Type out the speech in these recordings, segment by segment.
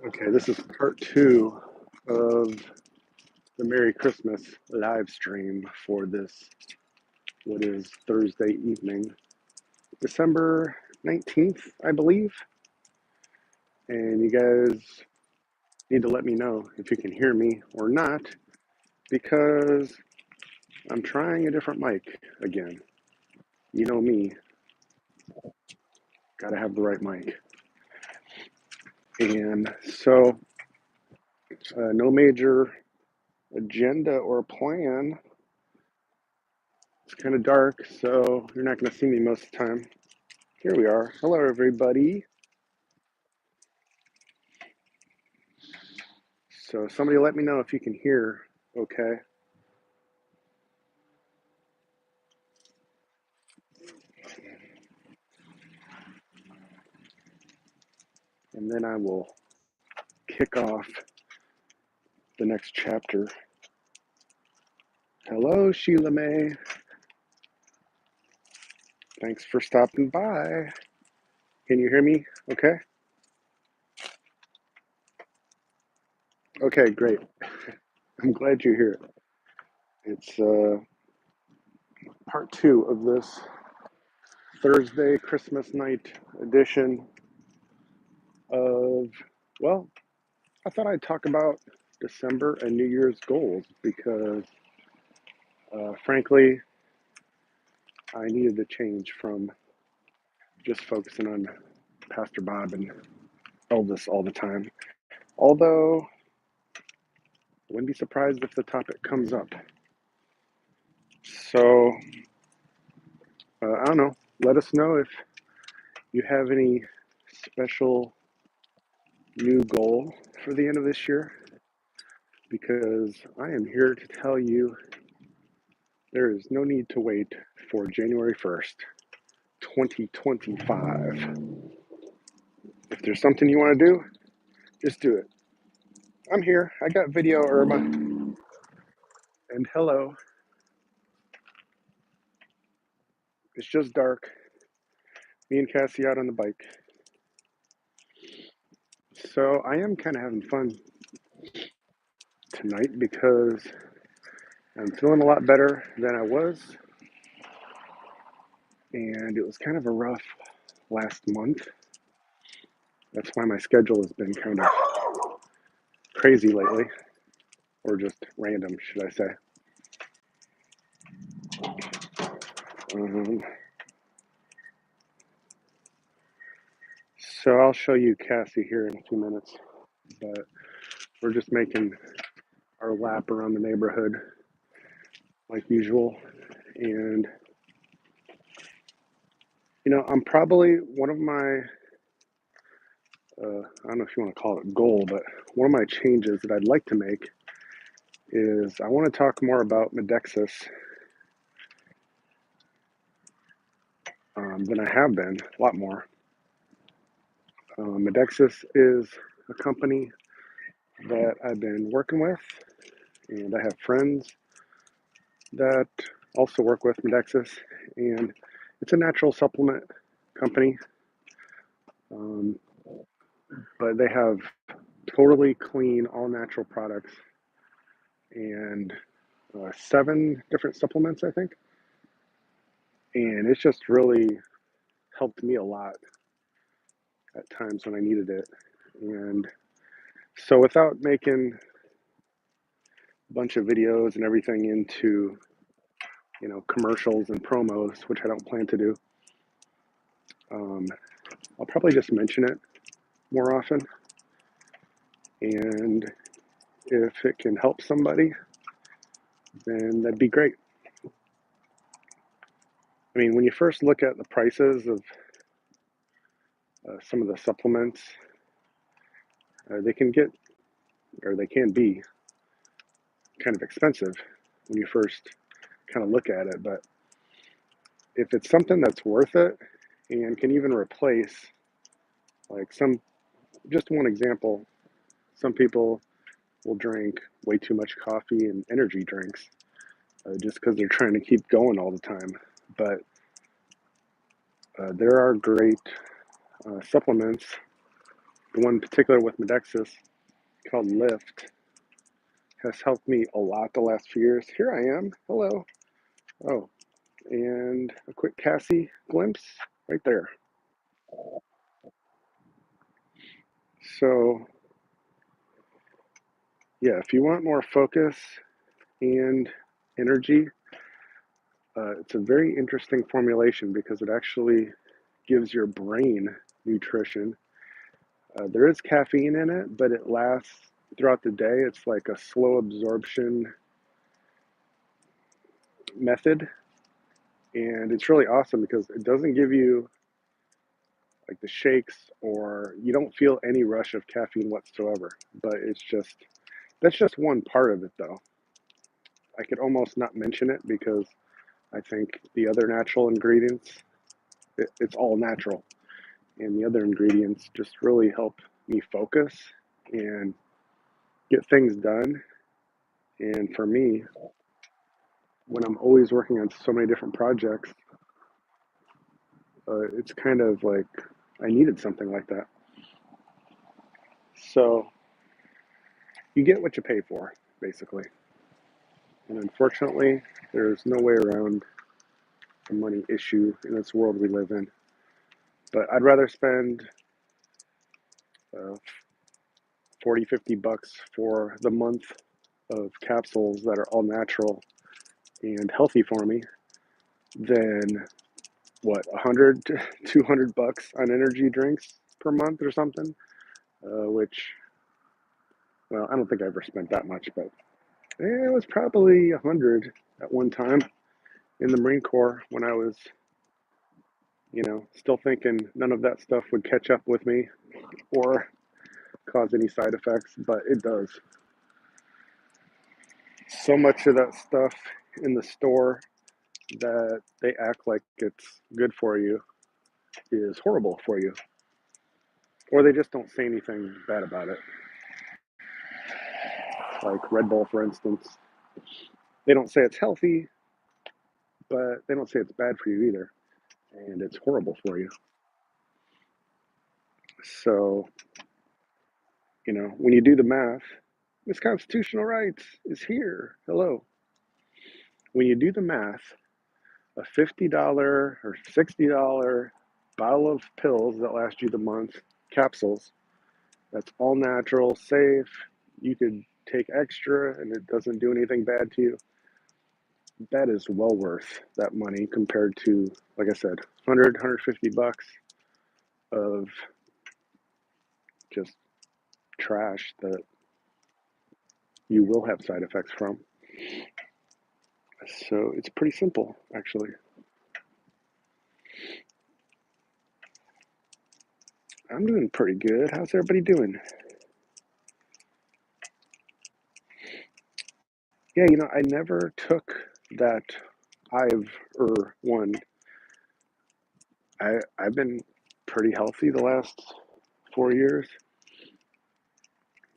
Okay, this is part 2 of the Merry Christmas live stream for this, what is Thursday evening, December 19th, I believe. And you guys need to let me know if you can hear me or not, because I'm trying a different mic again. You know me, gotta have the right mic. And so, no major agenda or plan. It's kind of dark, so you're not going to see me most of the time. Here we are. Hello, everybody. So somebody let me know if you can hear okay. And then I will kick off the next chapter. Hello, Sheila May. Thanks for stopping by. Can you hear me okay? Okay, great. I'm glad you're here. It's part 2 of this Thursday Christmas night edition of, well, I thought I'd talk about December and New Year's goals because, frankly, I needed to change from just focusing on Pastor Bob and Elvis all the time. Although, I wouldn't be surprised if the topic comes up. So, I don't know. Let us know if you have any special new goal for the end of this year, because I am here to tell you there is no need to wait for January 1st, 2025. If there's something you want to do, just do it. I'm here. I got video, Irma. And hello. It's just dark. Me and Cassie out on the bike. So I am kind of having fun tonight because I'm feeling a lot better than I was. And it was kind of a rough last month. That's why my schedule has been kind of crazy lately. Or just random, should I say. So I'll show you Cassie here in a few minutes. But we're just making our lap around the neighborhood like usual. And, you know, I'm probably one of my, I don't know if you want to call it a goal, but one of my changes that I'd like to make is I want to talk more about Medexus than I have been, a lot more. Medexus is a company that I've been working with, and I have friends that also work with Medexus, and it's a natural supplement company, but they have totally clean, all natural products, and 7 different supplements, I think. And it's just really helped me a lot at times when I needed it. And so without making a bunch of videos and everything into, you know, commercials and promos, which I don't plan to do, I'll probably just mention it more often. And if it can help somebody, then that'd be great. I mean, when you first look at the prices of some of the supplements, they can be kind of expensive when you first kind of look at it. But if it's something that's worth it and can even replace, like just one example, some people will drink way too much coffee and energy drinks just because they're trying to keep going all the time. But there are great supplements the one in particular with Medexus called Lift has helped me a lot the last few years. Here I am. Hello. Oh, and a quick Cassie glimpse right there. So, yeah, if you want more focus and energy, it's a very interesting formulation because it actually gives your brain nutrition. There is caffeine in it, but it lasts throughout the day. It's like a slow absorption method. And it's really awesome because it doesn't give you like the shakes, or you don't feel any rush of caffeine whatsoever. But that's just one part of it though. I could almost not mention it because I think the other natural ingredients, it's all natural. And the other ingredients just really help me focus and get things done. And for me, when I'm always working on so many different projects, it's kind of like I needed something like that. So you get what you pay for, basically. And unfortunately, there's no way around the money issue in this world we live in. But I'd rather spend 40, $50 for the month of capsules that are all natural and healthy for me than what, 100 to $200 on energy drinks per month or something, which, well, I don't think I ever spent that much, but it was probably 100 at one time in the Marine Corps when I was, still thinking none of that stuff would catch up with me or cause any side effects, but it does. So much of that stuff in the store that they act like it's good for you is horrible for you, or they just don't say anything bad about it. Like Red Bull, for instance, they don't say it's healthy, but they don't say it's bad for you either, and it's horrible for you. So, when you do the math, this constitutional rights is here. Hello. When you do the math, a $50 or $60 bottle of pills that last you the month, capsules, that's all natural, safe, you could take extra and it doesn't do anything bad to you. That is well worth that money compared to, like I said, 100, $150 of just trash that you will have side effects from. So it's pretty simple, actually. I'm doing pretty good. How's everybody doing? Yeah, I never took that 𝐈'𝐯𝐶 I've been pretty healthy the last 4 years.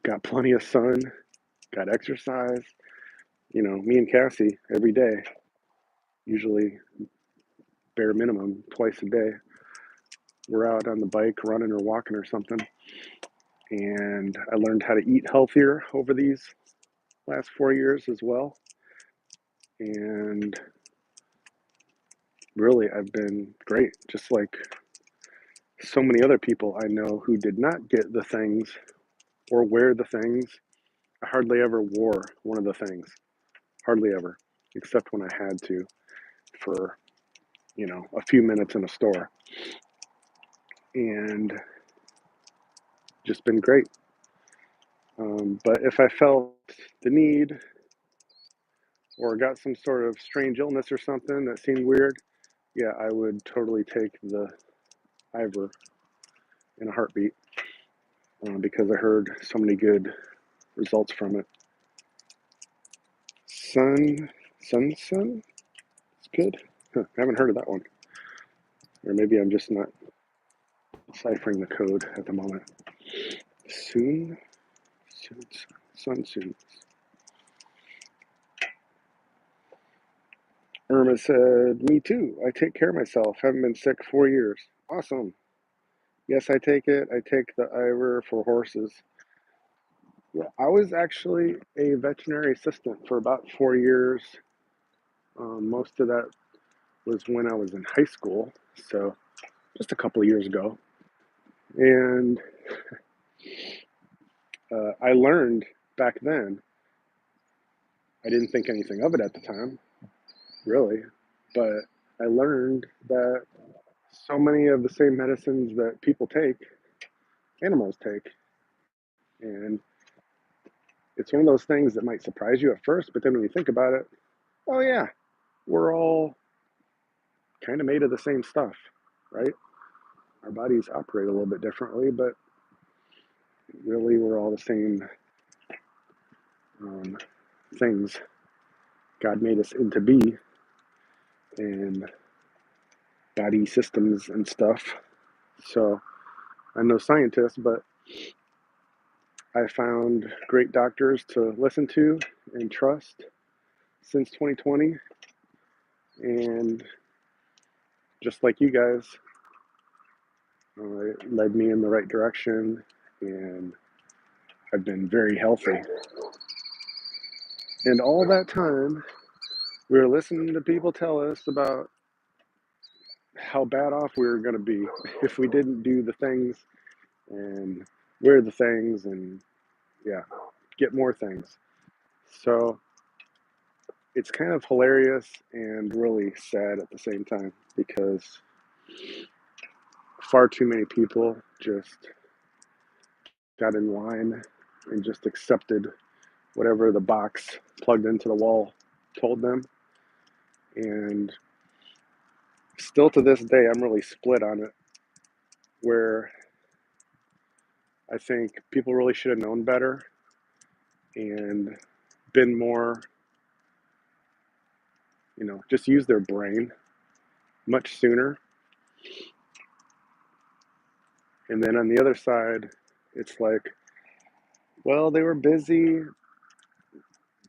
Got plenty of sun, got exercise. Me and Cassie every day, usually bare minimum twice a day. We're out on the bike running or walking or something. And I learned how to eat healthier over these last 4 years as well. And really, I've been great, just like so many other people I know who did not get the things or wear the things. I hardly ever wore one of the things, hardly ever, except when I had to for, a few minutes in a store. And just been great. But if I felt the need or got some sort of strange illness or something that seemed weird, yeah, I would totally take the 𝐈'𝐯𝐶 in a heartbeat because I heard so many good results from it. Sun, it's good. Huh, I haven't heard of that one. Or maybe I'm just not deciphering the code at the moment. Sun. Irma said, me too. I take care of myself. Haven't been sick 4 years. Awesome. Yes, I take it. I take the 𝐈'𝐯𝐲 for horses. Yeah, I was actually a veterinary assistant for about 4 years. Most of that was when I was in high school, so just a couple of years ago. And I learned back then, I didn't think anything of it at the time, really, but I learned that so many of the same medicines that people take, animals take. And it's one of those things that might surprise you at first, but then when you think about it, oh yeah, we're all kind of made of the same stuff, right? Our bodies operate a little bit differently, but really we're all the same things God made us into be, and body systems and stuff. So I'm no scientist, but I found great doctors to listen to and trust since 2020. And just like you guys, it led me in the right direction, and I've been very healthy. And all that time, we were listening to people tell us about how bad off we were going to be if we didn't do the things and wear the things and, yeah, get more things. So it's kind of hilarious and really sad at the same time, because far too many people just got in line and just accepted whatever the box plugged into the wall told them. And still to this day, I'm really split on it, where I think people really should have known better and been more, just use their brain much sooner. And then on the other side, it's like, well, they were busy.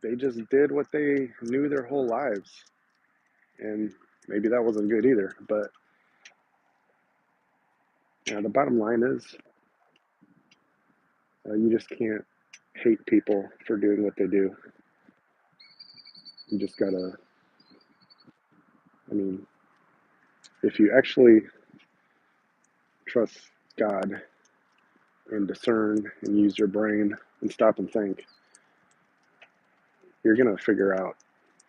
They just did what they knew their whole lives. And maybe that wasn't good either. But the bottom line is, you just can't hate people for doing what they do. You just gotta, if you actually trust God and discern and use your brain and stop and think, you're going to figure out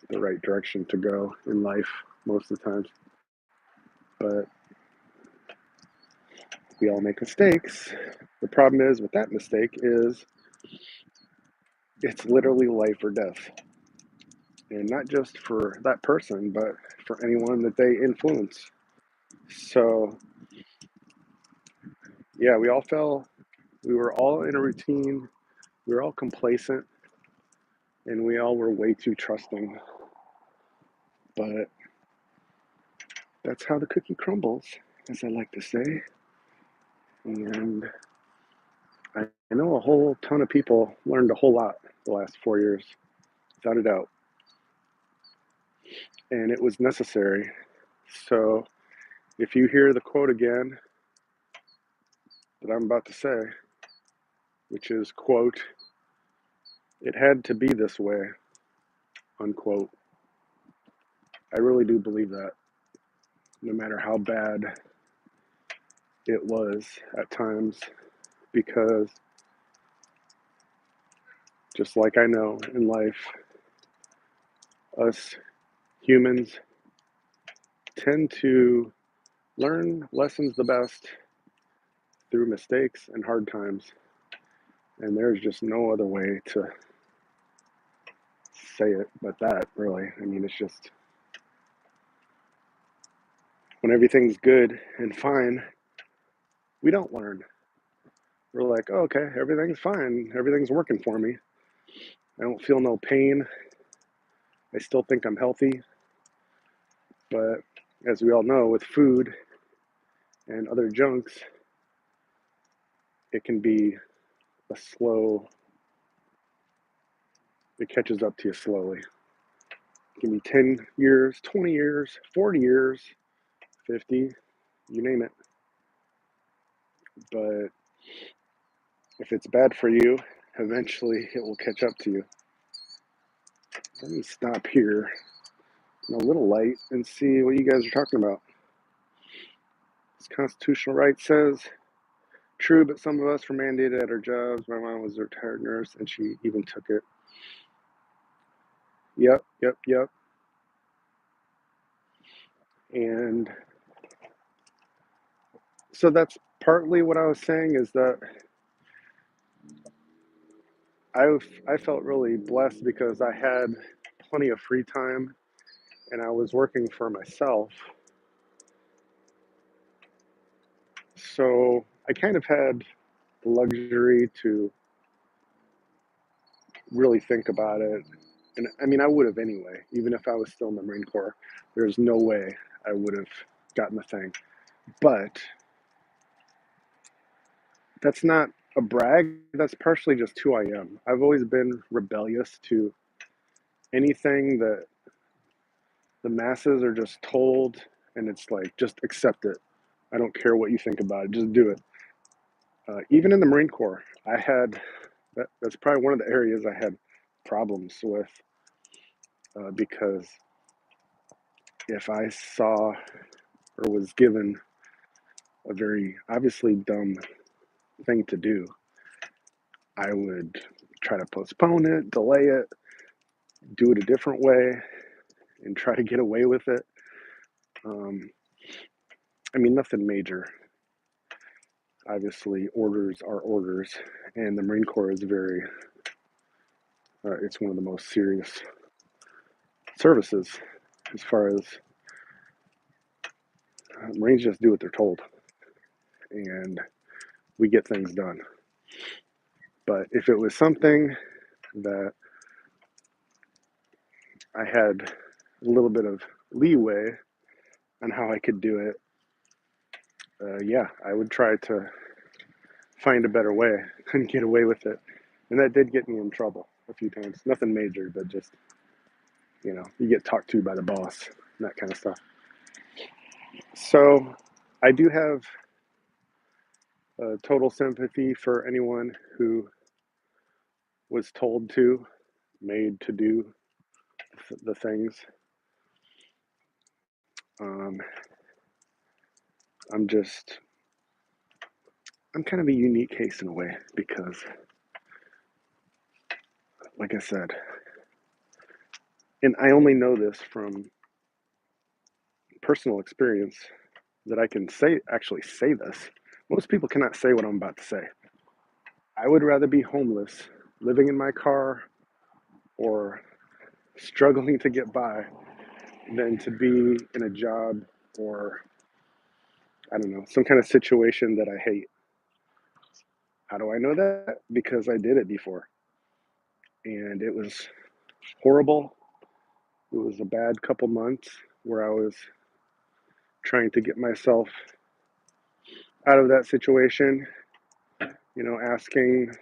the right direction to go in life most of the time. But we all make mistakes. The problem is with that mistake is it's literally life or death. And not just for that person, but for anyone that they influence. So, yeah, we all fell. We were all in a routine. We were all complacent. And we all were way too trusting. But that's how the cookie crumbles, as I like to say. And I know a whole ton of people learned a whole lot the last 4 years, without a doubt. And it was necessary. So if you hear the quote again that I'm about to say, which is, quote, "It had to be this way," unquote, I really do believe that, no matter how bad it was at times, because just like I know in life, us humans tend to learn lessons the best through mistakes and hard times. And there's just no other way to say it but that, really. It's just, when everything's good and fine, we don't learn. We're like, oh, okay, everything's fine. Everything's working for me. I don't feel no pain. I still think I'm healthy. But as we all know, with food and other junks, it can be it catches up to you slowly. It can be 10 years, 20 years, 40 years, 50, you name it. but if it's bad for you, eventually it will catch up to you. Let me stop here in a little light and see what you guys are talking about. This constitutional right says, true, but some of us were mandated at our jobs. My mom was a retired nurse and she even took it. Yep. And so that's partly what I was saying, is that I felt really blessed because I had plenty of free time and I was working for myself. So I kind of had the luxury to really think about it. And I mean, I would have anyway, even if I was still in the Marine Corps. There's no way I would have gotten the thing. But that's not a brag. That's partially just who I am. I've always been rebellious to anything that the masses are just told, and it's like, just accept it. I don't care what you think about it. Just do it. Even in the Marine Corps, that's probably one of the areas I had problems with, because if I saw or was given a very obviously dumb thing to do, I would try to postpone it, delay it, do it a different way, and try to get away with it. I mean, nothing major. Obviously, orders are orders, and the Marine Corps is it's one of the most serious services as far as Marines just do what they're told, and we get things done. But if it was something that I had a little bit of leeway on how I could do it, yeah, I would try to find a better way and get away with it. And that did get me in trouble a few times. Nothing major, but just, you get talked to by the boss and that kind of stuff. So I do have total sympathy for anyone who was told to, made to do the things. I'm kind of a unique case in a way because, like I said, and I only know this from personal experience, that I can actually say this. Most people cannot say what I'm about to say. I would rather be homeless, living in my car, or struggling to get by, than to be in a job or, I don't know, some kind of situation that I hate. How do I know that? Because I did it before. And it was horrible. It was a bad couple months where I was trying to get myself out of that situation, asking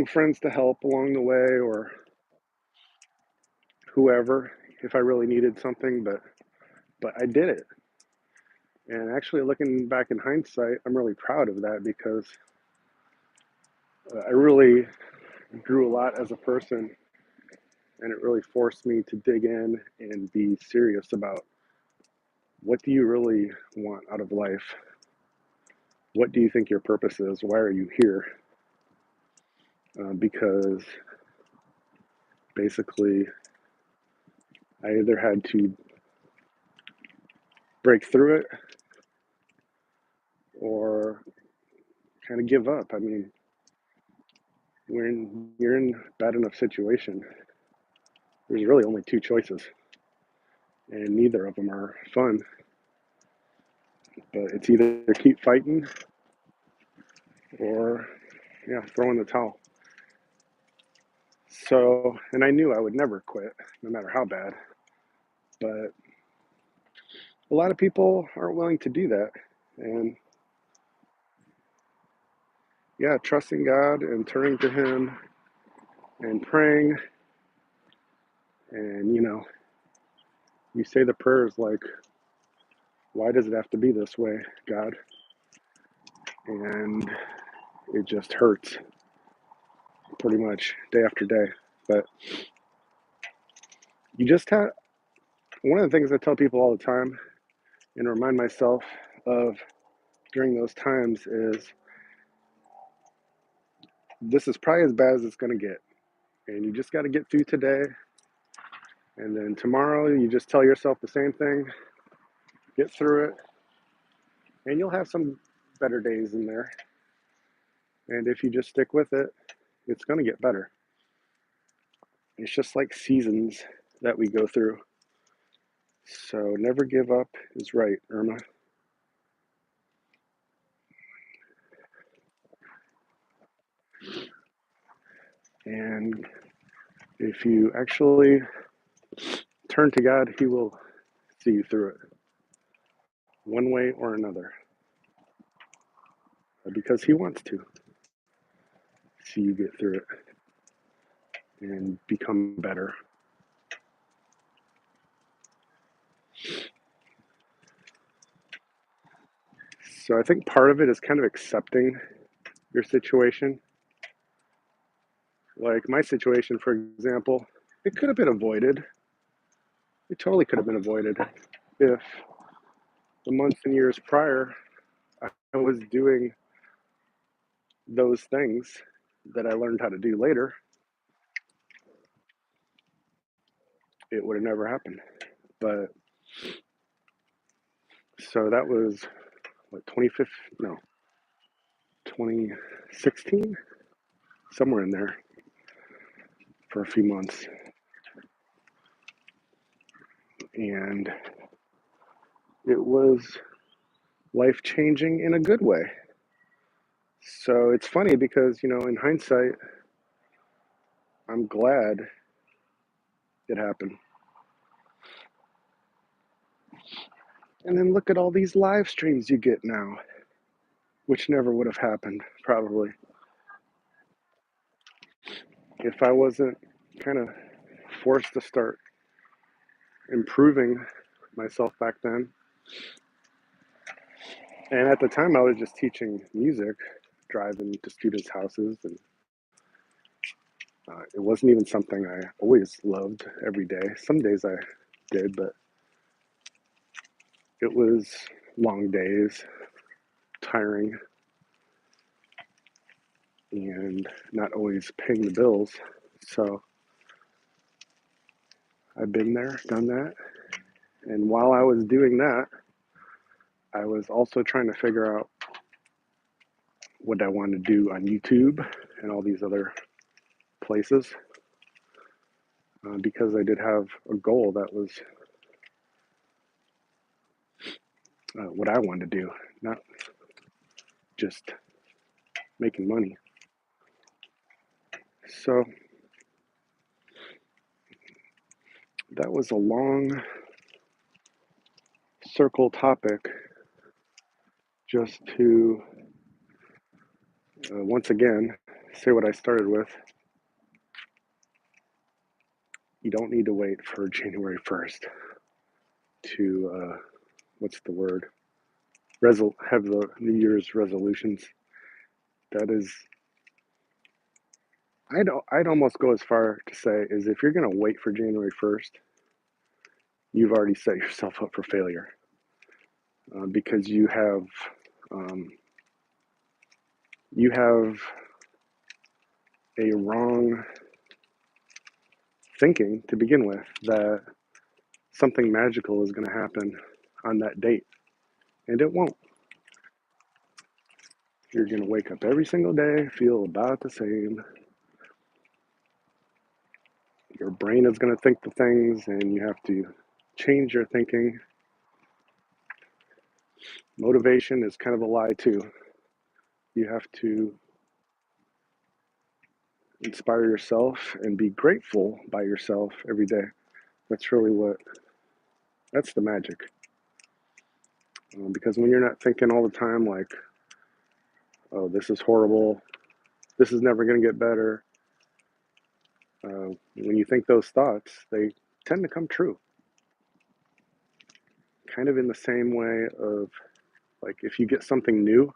friends to help along the way, or whoever, if I really needed something, but I did it. And actually, looking back in hindsight, I'm really proud of that because I really grew a lot as a person, and it really forced me to dig in and be serious about, what do you really want out of life? What do you think your purpose is? Why are you here? Because basically, I either had to break through it or kind of give up. I mean, when you're in a bad enough situation, there's really only two choices, and neither of them are fun. But it's either keep fighting or, yeah, throw in the towel. So, and I knew I would never quit, no matter how bad. But a lot of people aren't willing to do that. And yeah, trusting God and turning to Him and praying. And, you say the prayers like, why does it have to be this way, God? and it just hurts pretty much day after day. But you just have, one of the things I tell people all the time and remind myself of during those times is this is probably as bad as it's going to get. And you just got to get through today. And then tomorrow, you just tell yourself the same thing, get through it, and you'll have some better days in there. And if you just stick with it, it's going to get better. It's just like seasons that we go through. So never give up is right, Irma. And if you actually turn to God, He will see you through it, one way or another, because He wants to see you get through it and become better. So I think part of it is kind of accepting your situation. Like my situation, for example, it could have been avoided. It totally could have been avoided if the months and years prior I was doing those things that I learned how to do later. It would have never happened. But so that was what, 2015? No, 2016, somewhere in there for a few months. And it was life-changing in a good way. So it's funny because, in hindsight, I'm glad it happened. And then look at all these live streams you get now, which never would have happened, probably, if I wasn't kind of forced to start improving myself back then. And at the time, I was just teaching music, driving to students' houses, and it wasn't even something I always loved every day. Some days I did, but it was long days, tiring, and not always paying the bills. So I've been there, done that. And while I was doing that, I was also trying to figure out what I wanted to do on YouTube and all these other places, because I did have a goal that was what I wanted to do, not just making money. So that was a long circle topic just to once again say what I started with. You don't need to wait for January 1st to what's the word? Have the New Year's resolutions. That is, I'd almost go as far to say is if you're going to wait for January 1st, you've already set yourself up for failure, because you have a wrong thinking to begin with that something magical is going to happen on that date, and it won't. You're going to wake up every single day, feel about the same. Your brain is going to think the things, and you have to change your thinking. Motivation is kind of a lie, too. You have to inspire yourself and be grateful by yourself every day. That's really that's the magic. Because when you're not thinking all the time like, oh, this is horrible, this is never going to get better, when you think those thoughts, they tend to come true. Kind of in the same way of, like, if you get something new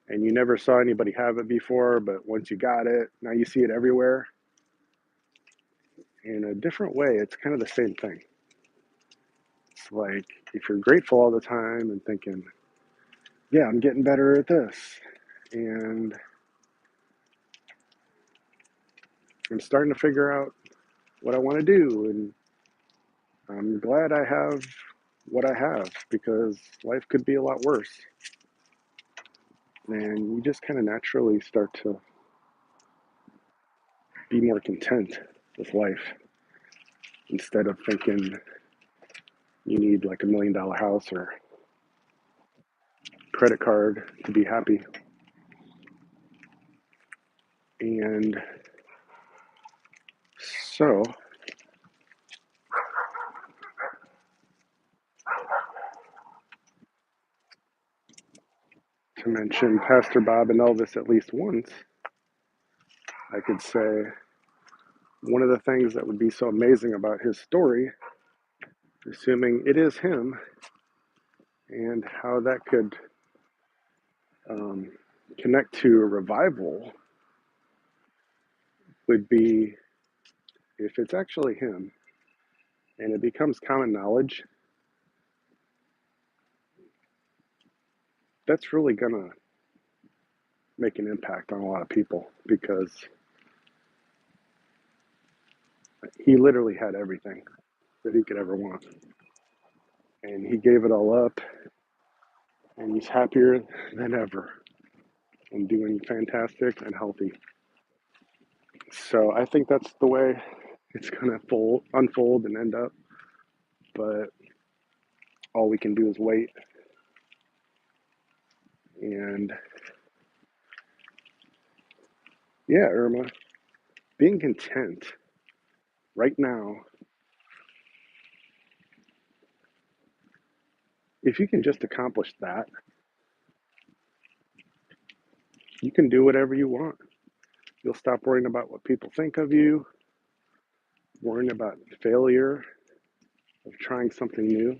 and you never saw anybody have it before, but once you got it, now you see it everywhere. In a different way, it's kind of the same thing. It's like if you're grateful all the time and thinking, yeah, I'm getting better at this, and I'm starting to figure out what I want to do, and I'm glad I have what I have because life could be a lot worse. And you just kind of naturally start to be more content with life instead of thinking you need like $1 million house or credit card to be happy. And so to mention Pastor Bob and Elvis at least once, I could say one of the things that would be so amazing about his story, assuming it is him, and how that could connect to a revival would be if it's actually him and it becomes common knowledge, that's really gonna make an impact on a lot of people because he literally had everything that he could ever want. And he gave it all up, and he's happier than ever and doing fantastic and healthy. So I think that's the way it's gonna unfold and end up. But all we can do is wait. And yeah, Irma, being content right now, if you can just accomplish that, you can do whatever you want. You'll stop worrying about what people think of you, worrying about failure of trying something new.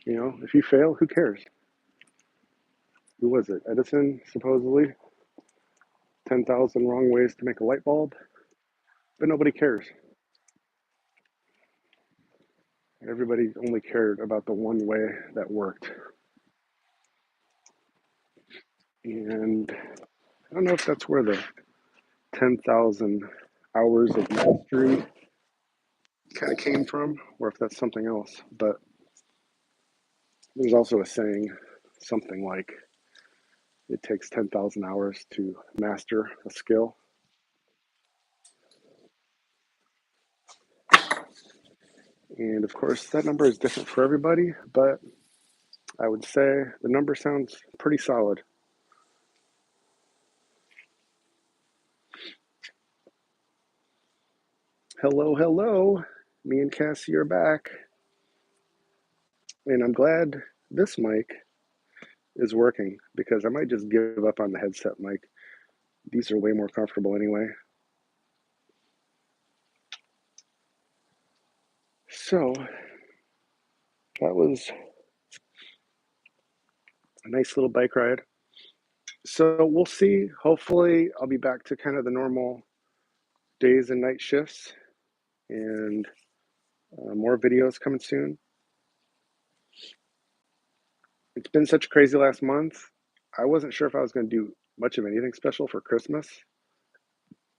You know, if you fail, who cares? Who was it? Edison, supposedly? 10,000 wrong ways to make a light bulb? But nobody cares. Everybody only cared about the one way that worked. And I don't know if that's where the 10,000 hours of mastery kind of came from, or if that's something else. But there's also a saying, something like, it takes 10,000 hours to master a skill. And of course, that number is different for everybody, but I would say the number sounds pretty solid. Hello, hello. Me and Cassie are back. And I'm glad this mic is working because I might just give up on the headset mic. These are way more comfortable anyway. So that was a nice little bike ride. So we'll see. Hopefully I'll be back to kind of the normal days and night shifts and more videos coming soon. It's been such a crazy last month. I wasn't sure if I was going to do much of anything special for Christmas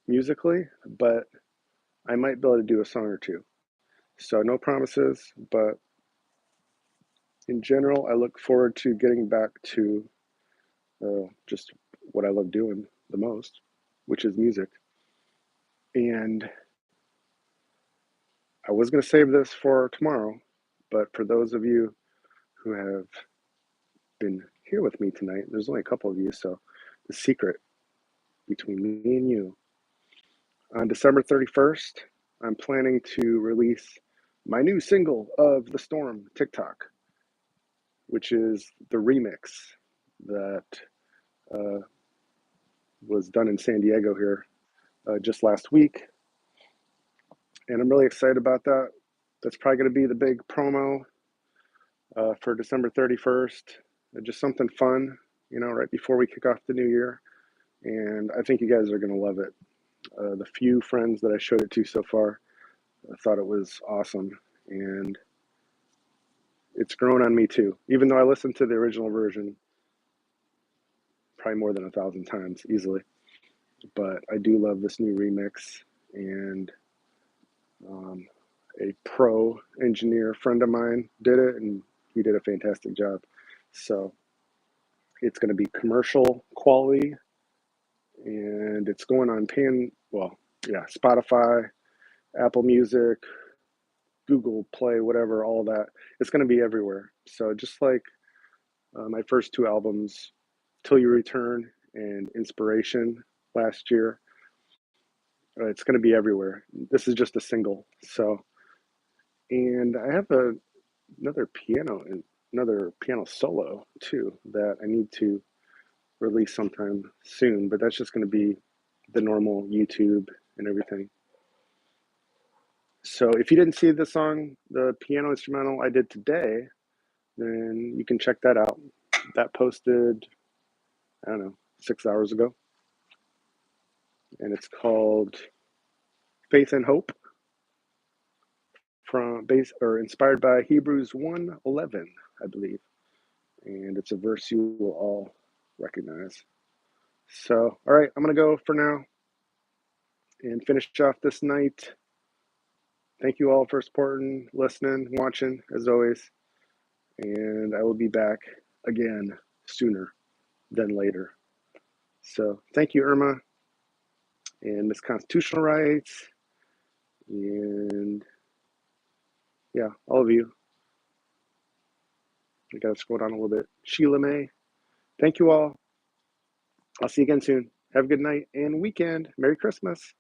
musically, but I might be able to do a song or two. So no promises, but in general, I look forward to getting back to just what I love doing the most, which is music. And I was going to save this for tomorrow, but for those of you who have been here with me tonight, there's only a couple of you, so the secret between me and you. On December 31st, I'm planning to release my new single of The Storm, TikTok, which is the remix that was done in San Diego here just last week. And I'm really excited about that. That's probably going to be the big promo for December 31st. Just something fun right before we kick off the new year. And I think you guys are going to love it. The few friends that I showed it to so far, I thought it was awesome. And it's grown on me too. Even though I listened to the original version probably more than 1,000 times easily. But I do love this new remix. And a pro engineer friend of mine did it, and he did a fantastic job. So it's going to be commercial quality, and it's going on Spotify, Apple Music, Google Play, whatever, all that. It's going to be everywhere. So just like my first two albums, Till You Return and Inspiration last year, it's going to be everywhere. This is just a single. So, and I have another piano solo too that I need to release sometime soon, but that's just going to be the normal YouTube and everything. So if you didn't see the song, the piano instrumental I did today, then you can check that out. That posted, 6 hours ago. And it's called Faith and Hope, inspired by Hebrews 1:11, I believe. And it's a verse you will all recognize. So, all right, I'm going to go for now and finish off this night. Thank you all for supporting, listening, watching, as always. And I will be back again sooner than later. So thank you, Irma, and Miss Constitutional Rights, and yeah, all of you. I gotta scroll down a little bit. Sheila May. Thank you all. I'll see you again soon. Have a good night and weekend. Merry Christmas.